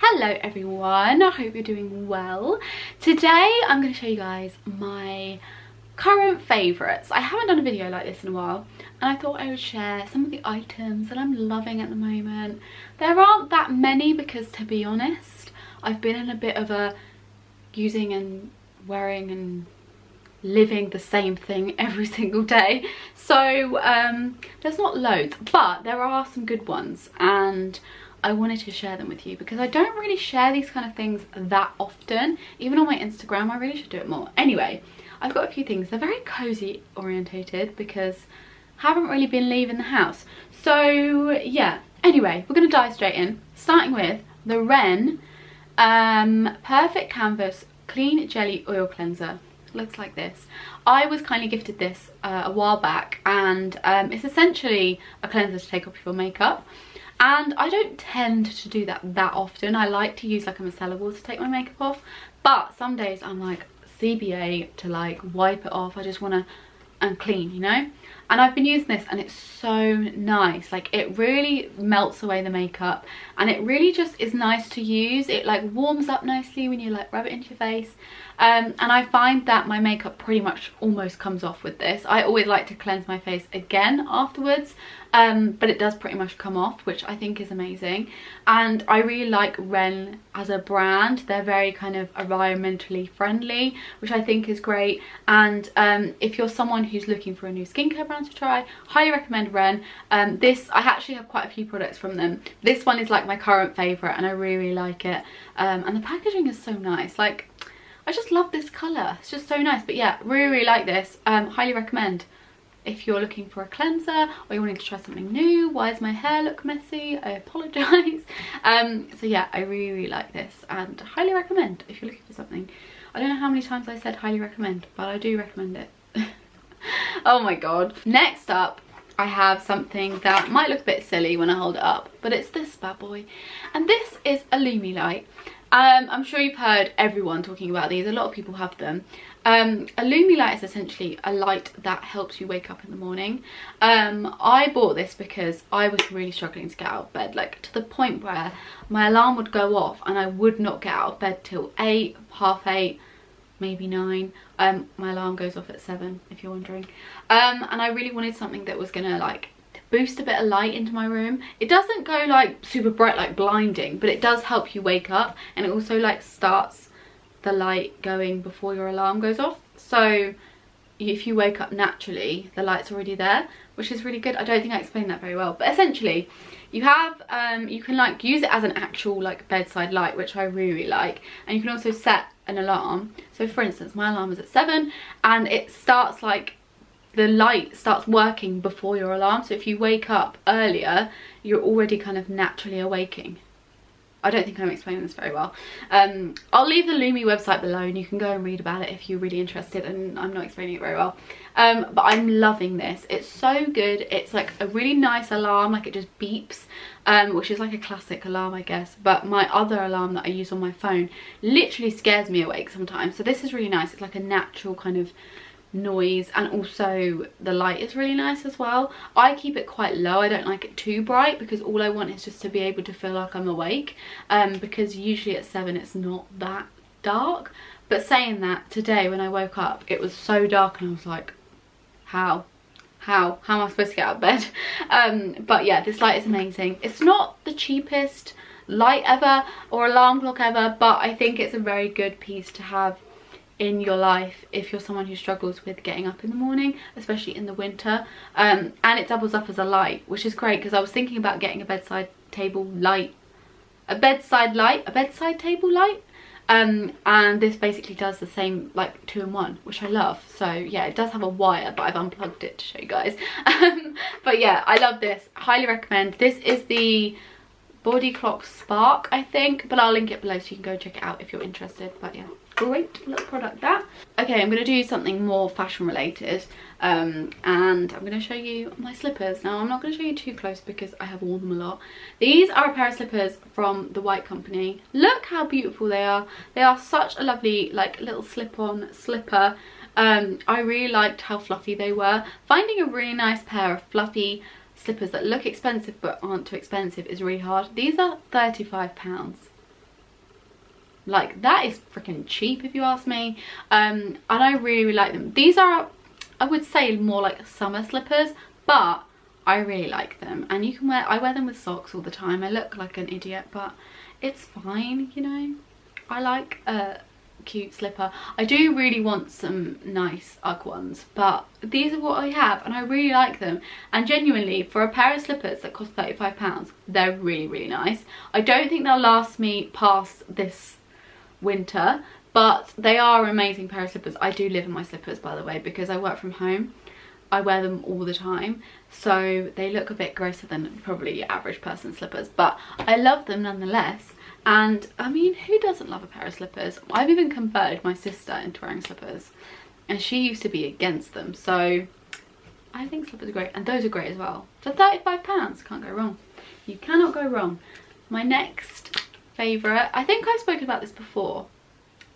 Hello everyone, I hope you're doing well. Today I'm going to show you guys my current favourites. I haven't done a video like this in a while and I thought I would share some of the items that I'm loving at the moment. There aren't that many because, to be honest, I've been in a bit of a using and wearing and living the same thing every single day, so there's not loads, but there are some good ones and I wanted to share them with you because I don't really share these kind of things that often. Even on my Instagram, I really should do it more. Anyway, I've got a few things. They're very cozy orientated because I haven't really been leaving the house. So yeah, anyway, we're going to dive straight in, starting with the Ren Perfect Canvas Clean Jelly Oil Cleanser. Looks like this. I was kindly gifted this a while back, and it's essentially a cleanser to take off your makeup. And I don't tend to do that often. I like to use like a micellar water to take my makeup off, but some days I'm like CBA to like wipe it off. I just want to and clean, you know. And I've been using this and it's so nice. Like, it really melts away the makeup and it really just is nice to use. It like warms up nicely when you like rub it into your face. And I find that my makeup pretty much almost comes off with this. I always like to cleanse my face again afterwards, but it does pretty much come off, which I think is amazing. And I really like Ren as a brand. They're very kind of environmentally friendly, which I think is great. And if you're someone who's looking for a new skincare brand to try, highly recommend Ren. This, I actually have quite a few products from them. This one is like my current favourite and I really like it. And the packaging is so nice. Like, I just love this colour. It's just so nice. But yeah, really like this. Highly recommend if you're looking for a cleanser or you're wanting to try something new. Why does my hair look messy? I apologise. So yeah, I really like this and highly recommend if you're looking for something. I don't know how many times I said highly recommend, but I do recommend it. Oh my god. Next up, I have something that might look a bit silly when I hold it up, but it's this bad boy. And this is a Lumi light. I'm sure you've heard everyone talking about these. A lot of people have them. A Lumi light is essentially a light that helps you wake up in the morning. I bought this because I was really struggling to get out of bed, like to the point where my alarm would go off and I would not get out of bed till 8, half 8, maybe 9. My alarm goes off at 7, if you're wondering. And I really wanted something that was gonna like boost a bit of light into my room. It doesn't go like super bright, like blinding, but it does help you wake up, and it also like starts the light going before your alarm goes off. So if you wake up naturally, the light's already there, which is really good. I don't think I explained that very well, but essentially you have you can like use it as an actual like bedside light, which I really like. And you can also set an alarm. So for instance, my alarm is at 7 and it starts like the light starts working before your alarm. So if you wake up earlier, you're already kind of naturally awaking. I don't think I'm explaining this very well. I'll leave the Lumi website below and you can go and read about it if you're really interested, and I'm not explaining it very well. But I'm loving this. It's so good. It's like a really nice alarm, like it just beeps, which is like a classic alarm, I guess. But my other alarm that I use on my phone literally scares me awake sometimes. So this is really nice. It's like a natural kind of noise, and also the light is really nice as well. I keep it quite low. I don't like it too bright because all I want is just to be able to feel like I'm awake, because usually at 7 it's not that dark. But saying that, today when I woke up it was so dark and I was like, how am I supposed to get out of bed? But yeah, this light is amazing. It's not the cheapest light ever or alarm clock ever, but I think it's a very good piece to have in your life if you're someone who struggles with getting up in the morning, especially in the winter. And it doubles up as a light, which is great because I was thinking about getting a bedside table light, and this basically does the same, like 2-in-1, which I love. So yeah, it does have a wire, but I've unplugged it to show you guys. But yeah, I love this. Highly recommend. This is the Body Clock Spark, I think, but I'll link it below so you can go check it out if you're interested. But yeah, great little product that. Okay, I'm going to do something more fashion related, and I'm going to show you my slippers. Now, I'm not going to show you too close because I have worn them a lot. These are a pair of slippers from the White Company. Look how beautiful they are. They are such a lovely like little slip-on slipper. I really liked how fluffy they were. Finding a really nice pair of fluffy slippers that look expensive but aren't too expensive is really hard. These are £35. Like, that is freaking cheap if you ask me. And I really, really like them. These are, I would say, more like summer slippers, but I really like them. And you can wear, I wear them with socks all the time. I look like an idiot, but it's fine, you know. I like a cute slipper. I do really want some nice UGG ones, but these are what I have and I really like them. And genuinely, for a pair of slippers that cost £35, they're really, really nice. I don't think they'll last me past this winter, but they are an amazing pair of slippers. I do live in my slippers, by the way, because I work from home. I wear them all the time, so they look a bit grosser than probably your average person's slippers, but I love them nonetheless. And I mean, who doesn't love a pair of slippers? I've even converted my sister into wearing slippers, and she used to be against them, so I think slippers are great, and those are great as well. For £35, can't go wrong. You cannot go wrong. My next favourite, I think I've spoken about this before,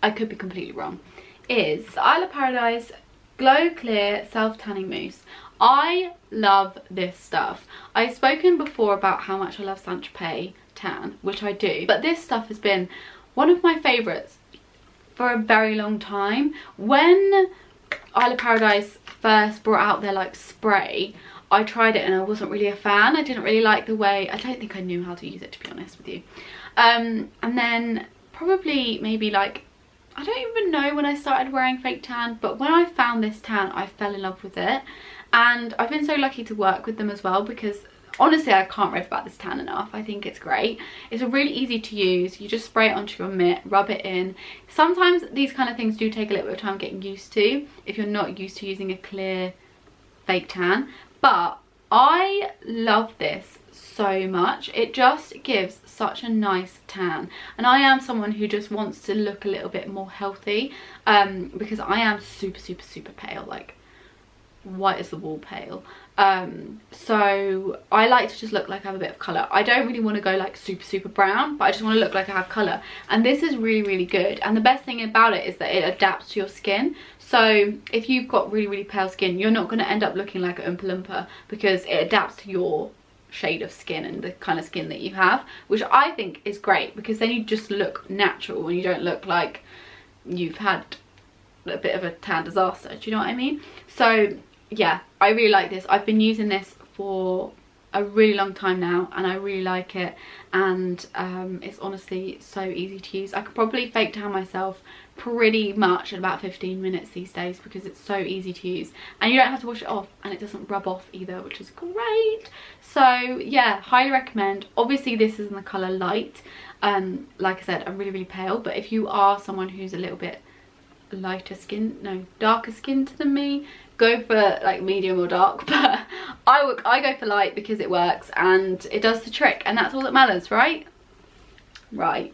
I could be completely wrong, is the Isle of Paradise Glow Clear Self Tanning Mousse. I love this stuff. I've spoken before about how much I love Saint Tropez tan, which I do, but this stuff has been one of my favourites for a very long time. When Isle of Paradise first brought out their like spray, I tried it and I wasn't really a fan. I didn't really like the way, I don't think I knew how to use it, to be honest with you. And then probably maybe like, I don't even know when I started wearing fake tan, but when I found this tan, I fell in love with it. And I've been so lucky to work with them as well, because honestly, I can't rave about this tan enough. I think it's great. It's really easy to use. You just spray it onto your mitt, rub it in. Sometimes these kind of things do take a little bit of time getting used to if you're not used to using a clear fake tan. But I love this so much. It just gives such a nice tan, and I am someone who just wants to look a little bit more healthy, because I am super pale, like white as the wall pale. So I like to just look like I have a bit of colour. I don't really want to go like super brown, but I just want to look like I have colour, and this is really good. And the best thing about it is that it adapts to your skin. So if you've got really pale skin, you're not going to end up looking like an Oompa Loompa, because it adapts to your shade of skin and the kind of skin that you have, which I think is great, because then you just look natural and you don't look like you've had a bit of a tan disaster. Do you know what I mean? So yeah, I really like this. I've been using this for a really long time now and I really like it, and it's honestly so easy to use. I could probably fake tan myself pretty much in about 15 minutes these days, because it's so easy to use and you don't have to wash it off, and it doesn't rub off either, which is great. So yeah, highly recommend. Obviously this is in the colour light. Like I said, I'm really pale, but if you are someone who's a little bit lighter skin, no, darker skinned than me, go for like medium or dark. But I go for light because it works and it does the trick, and that's all that matters, right? Right,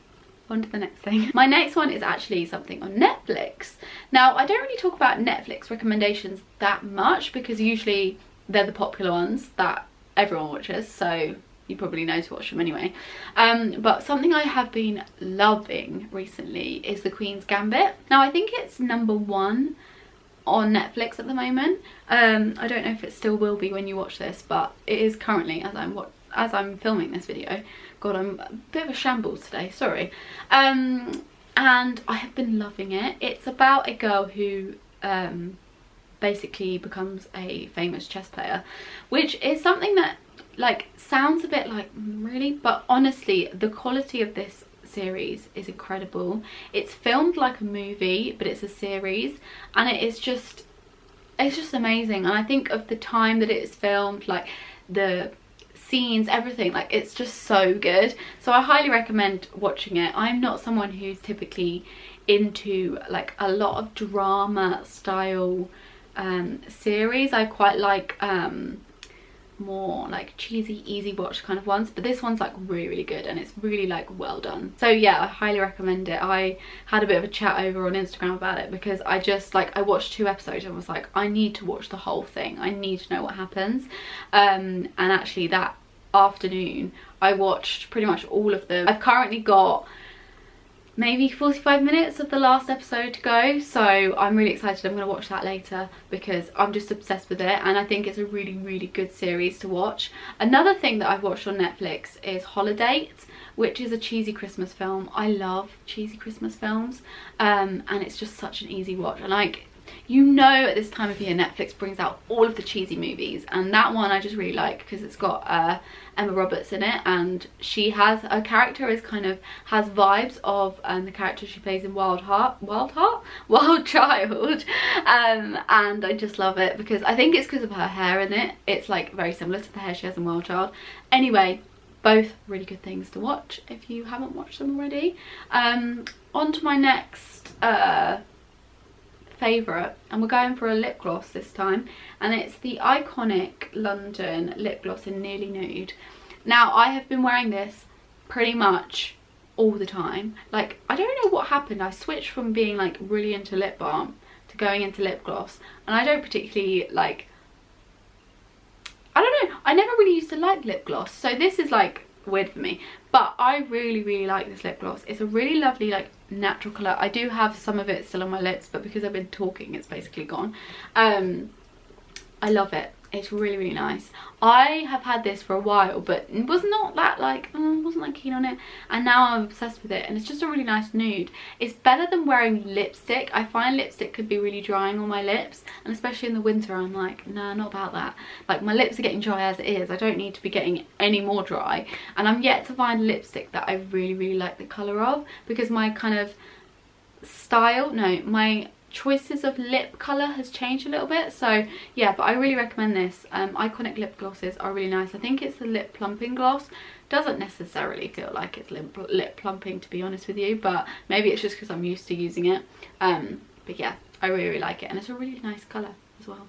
on to the next thing. My next one is actually something on Netflix. Now, I don't really talk about Netflix recommendations that much, because usually they're the popular ones that everyone watches, so you probably know to watch them anyway. But something I have been loving recently is The Queen's Gambit. Now, I think it's #1 on Netflix at the moment. I don't know if it still will be when you watch this, but it is currently, as I'm filming this video. God, I'm a bit of a shambles today, sorry. And I have been loving it. It's about a girl who basically becomes a famous chess player, which is something that like sounds a bit like really, but honestly the quality of this series is incredible. It's filmed like a movie, but it's a series, and it's just amazing. And I think of the time that it is filmed, like the scenes, everything, like it's just so good. So I highly recommend watching it. I'm not someone who's typically into like a lot of drama style series. I quite like more like cheesy, easy watch kind of ones, but this one's like really good and it's really like well done. So yeah, I highly recommend it. I had a bit of a chat over on Instagram about it, because I just like, I watched 2 episodes and was like, I need to watch the whole thing, I need to know what happens. And actually that afternoon I watched pretty much all of them. I've currently got maybe 45 minutes of the last episode to go, so I'm really excited. I'm going to watch that later because I'm just obsessed with it, and I think it's a really good series to watch. Another thing that I've watched on Netflix is Holiday, which is a cheesy Christmas film. I love cheesy Christmas films, and it's just such an easy watch. And like, you know, at this time of year Netflix brings out all of the cheesy movies, and that one I just really like because it's got Emma Roberts in it, and she has, her character is kind of, has vibes of the character she plays in Wild Child, and I just love it because I think it's because of her hair in it. It's like very similar to the hair she has in Wild Child. Anyway, both really good things to watch if you haven't watched them already. On to my next favourite, and we're going for a lip gloss this time, and it's the iconic London lip gloss in Nearly Nude. Now, I have been wearing this pretty much all the time. Like, I don't know what happened. I switched from being like really into lip balm to going into lip gloss, and I don't particularly like, I don't know, I never really used to like lip gloss, so this is like weird for me, but I really like this lip gloss. It's a really lovely like natural colour. I do have some of it still on my lips, but because I've been talking it's basically gone. I love it. It's really nice. I have had this for a while, but was not that like, wasn't that keen on it, and now I'm obsessed with it, and it's just a really nice nude. It's better than wearing lipstick. I find lipstick could be really drying on my lips, and especially in the winter I'm like, nah, not about that. Like, my lips are getting dry as it is. I don't need to be getting any more dry, and I'm yet to find lipstick that I really like the colour of, because my kind of style, no, my choices of lip colour has changed a little bit. So yeah, but I really recommend this. Iconic lip glosses are really nice. I think it's the lip plumping gloss. Doesn't necessarily feel like it's lip plumping, to be honest with you, but maybe it's just because I'm used to using it. But yeah, I really like it, and it's a really nice colour as well.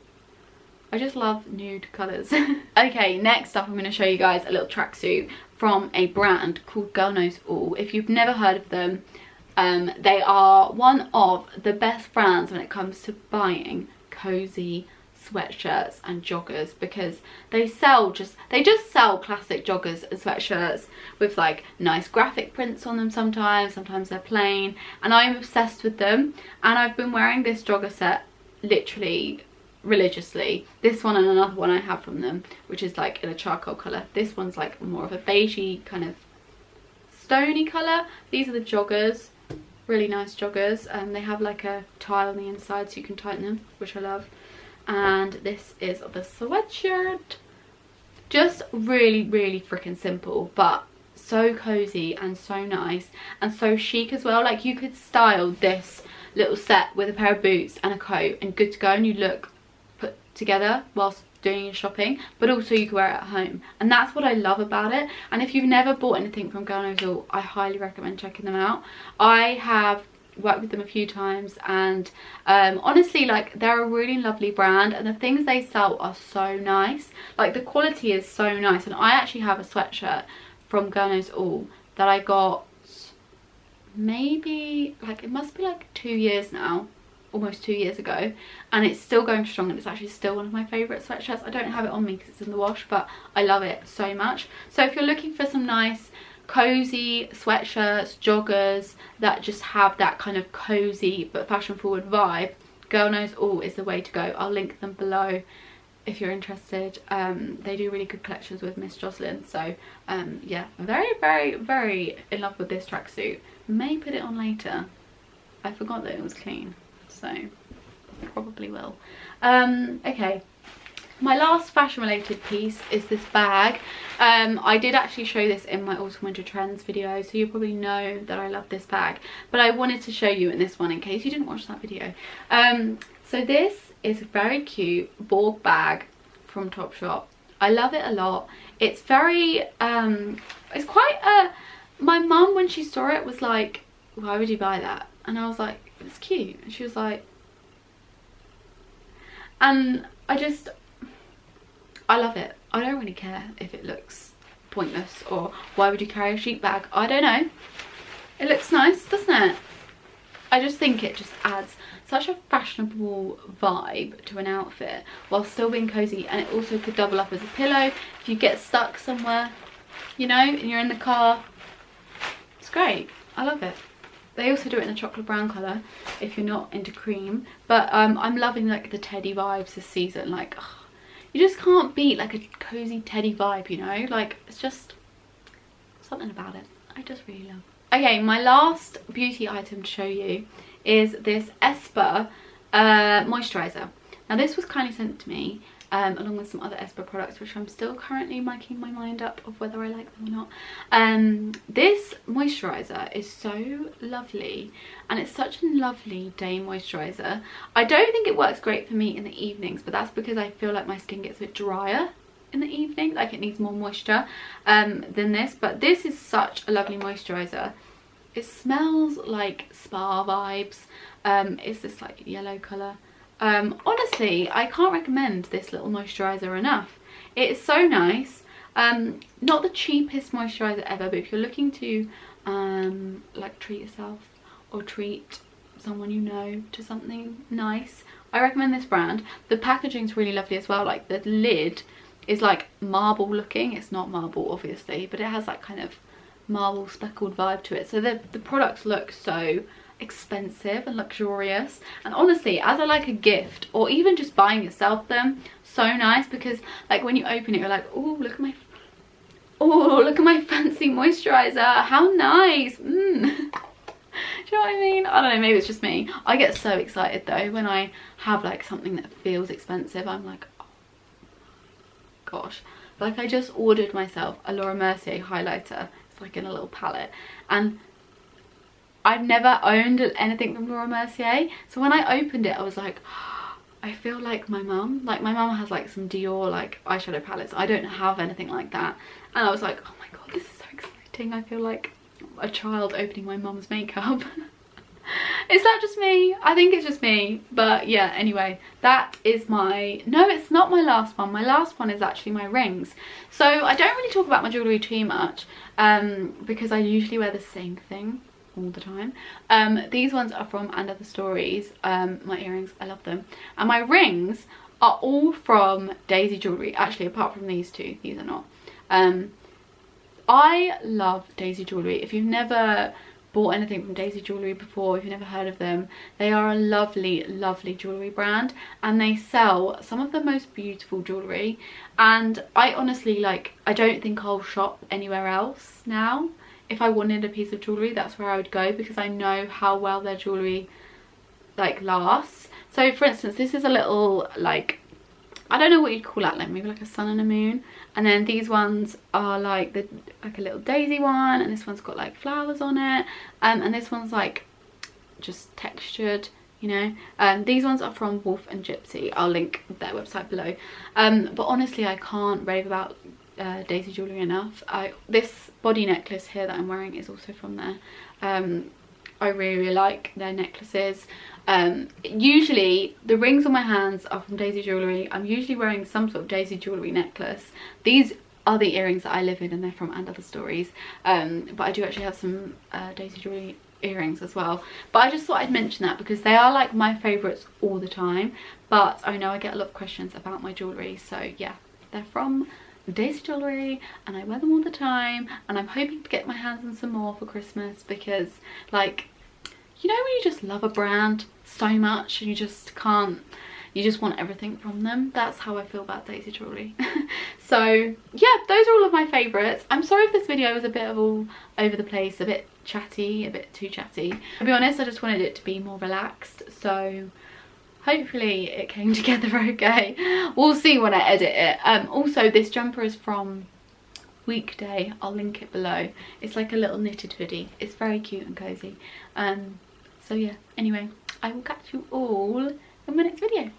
I just love nude colours. Okay, next up I'm going to show you guys a little tracksuit from a brand called Girl Knows All. If you've never heard of them, they are one of the best brands when it comes to buying cozy sweatshirts and joggers, because they just sell classic joggers and sweatshirts with like nice graphic prints on them sometimes they're plain, and I'm obsessed with them. And I've been wearing this jogger set literally religiously. This one and another one I have from them, which is like in a charcoal colour. This one's like more of a beigey kind of stony colour. These are the joggers. Really nice joggers, and they have like a tie on the inside so you can tighten them, which I love. And this is the sweatshirt. Just really freaking simple, but so cozy and so nice and so chic as well. Like, you could style this little set with a pair of boots and a coat and good to go, and you look put together whilst doing your shopping, but also you can wear it at home, and that's what I love about it. And if you've never bought anything from Girl Knows All, I highly recommend checking them out. I have worked with them a few times, and honestly, like, they're a really lovely brand, and the things they sell are so nice. Like, the quality is so nice. And I actually have a sweatshirt from Girl Knows All that I got maybe, like, it must be like 2 years now, almost 2 years ago, and it's still going strong, and it's actually still one of my favourite sweatshirts. I don't have it on me because it's in the wash, but I love it so much. So if you're looking for some nice cozy sweatshirts, joggers that just have that kind of cozy but fashion forward vibe, Girl Knows All is the way to go. I'll link them below if you're interested. They do really good collections with Miss Jocelyn. So yeah, very in love with this tracksuit. May put it on later. I forgot that it was clean, so probably will. Okay, my last fashion related piece is this bag. I did actually show this in my autumn winter trends video, so you probably know that I love this bag, but I wanted to show you in this one in case you didn't watch that video. So this is a very cute Borg bag from Topshop. I love it a lot. It's very it's quite a, my mum, when she saw it, was like, why would you buy that? And I was like, it's cute. And she was like, and I love it. I don't really care if it looks pointless or why would you carry a sheep bag. I don't know. It looks nice, doesn't it? I just think it just adds such a fashionable vibe to an outfit while still being cozy, and it also could double up as a pillow if you get stuck somewhere, you know, and you're in the car. It's great. I love it. They also do it in a chocolate brown colour if you're not into cream, but I'm loving like the teddy vibes this season. Like, ugh, you just can't beat like a cozy teddy vibe, you know, like it's just something about it. I just really love. Okay, my last beauty item to show you is this Esper moisturizer. Now this was kindly sent to me along with some other Esper products, which I'm still currently making my mind up of whether I like them or not. This moisturizer is so lovely, and it's such a lovely day moisturizer. I don't think it works great for me in the evenings, but that's because I feel like my skin gets a bit drier in the evening, like it needs more moisture than this. But this is such a lovely moisturizer. It smells like spa vibes. It's this like yellow colour. Honestly, I can't recommend this little moisturizer enough. It is so nice. Not the cheapest moisturizer ever, but if you're looking to like treat yourself or treat someone you know to something nice, I recommend this brand. The packaging's really lovely as well. Like the lid is like marble looking. It's not marble obviously, but it has that kind of marble speckled vibe to it. So the products look so expensive and luxurious, and honestly, as a gift, or even just buying yourself them, so nice, because like when you open it, you're like, oh, look at my fancy moisturizer, how nice. Do you know what I mean? I don't know, maybe it's just me. I get so excited though when I have like something that feels expensive. I'm like, oh gosh. Like I just ordered myself a Laura Mercier highlighter. It's like in a little palette, and I've never owned anything from Laura Mercier, so when I opened it I was like, oh, I feel like my mum. Like my mum has like some Dior like eyeshadow palettes. I don't have anything like that, and I was like, oh my god, this is so exciting. I feel like a child opening my mum's makeup. Is that just me? I think it's just me, but yeah, anyway, that is my, no, it's not my last one. My last one is actually my rings. So I don't really talk about my jewellery too much because I usually wear the same thing all the time. These ones are from And Other Stories. My earrings, I love them, and my rings are all from Daisy Jewellery, actually, apart from these two. These are not. I love Daisy Jewellery. If you've never bought anything from Daisy Jewellery before, if you've never heard of them, they are a lovely jewellery brand, and they sell some of the most beautiful jewellery. And I honestly, like, I don't think I'll shop anywhere else now. If I wanted a piece of jewellery, that's where I would go, because I know how well their jewellery like lasts. So for instance, this is a little, like, I don't know what you'd call that, like maybe like a sun and a moon. And then these ones are like a little daisy one, and this one's got like flowers on it, and this one's like just textured, you know. These ones are from Wolf and Gypsy. I'll link their website below. But honestly, I can't rave about Daisy Jewellery enough. This body necklace here that I'm wearing is also from there. I really like their necklaces. Usually the rings on my hands are from Daisy Jewellery. I'm usually wearing some sort of Daisy Jewellery necklace. These are the earrings that I live in, and they're from And Other Stories. But I do actually have some Daisy Jewellery earrings as well. But I just thought I'd mention that because they are like my favourites all the time. But I know I get a lot of questions about my jewellery, so yeah, they're from Daisy Jewellery and I wear them all the time, and I'm hoping to get my hands on some more for Christmas, because like, you know when you just love a brand so much and you just can't, you just want everything from them. That's how I feel about Daisy Jewellery. So yeah, those are all of my favourites. I'm sorry if this video was a bit of all over the place, a bit chatty, a bit too chatty. To be honest, I just wanted it to be more relaxed, so hopefully it came together okay. We'll see when I edit it. Also, this jumper is from Weekday. I'll link it below. It's like a little knitted hoodie. It's very cute and cozy. So yeah, anyway, I will catch you all in my next video.